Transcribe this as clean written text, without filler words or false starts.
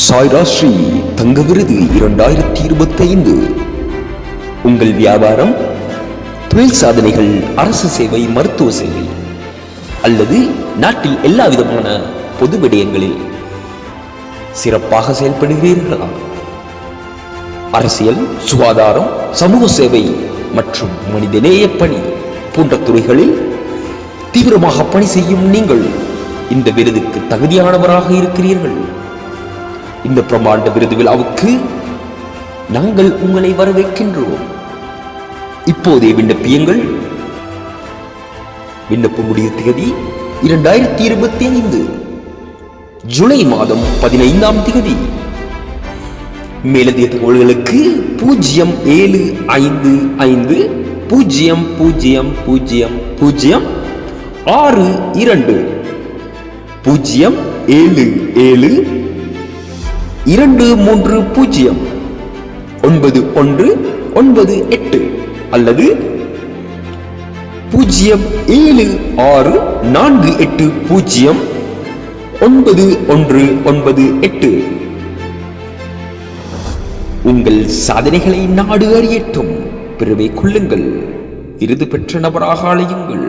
சாய்ரா ஸ்ரீ தங்க விருது 2025. உங்கள் வியாபாரம், தொழில் சாதனைகள், அரசு சேவை, மருத்துவ சேவை அல்லது நாட்டில் எல்லா விதமான பொது விடயங்களில் சிறப்பாக செயல்படுகிறீர்களா? அரசியல், சுகாதாரம், சமூக சேவை மற்றும் மனிதநேய பணி போன்ற துறைகளில் தீவிரமாக பணி செய்யும் நீங்கள் இந்த விருதுக்கு தகுதியானவராக இருக்கிறீர்கள். இந்த பிரமாண்ட விருது விழாவுக்கு நாங்கள் உங்களை வரவேற்கின்றோம். இப்போதே விண்ணப்பியுங்கள். விண்ணப்ப முடிவு தேதி 2025 ஜூலை மாதம் 15ஆம் தேதி. மேலதிக தகவல்களுக்கு 0755 000062 077 230 9198 அல்லது 0764809198. உங்கள் சாதனைகளை நாடு அறியட்டும். பிறவே கொள்ளுங்கள். விருது பெற்ற நபராக அழையுங்கள்.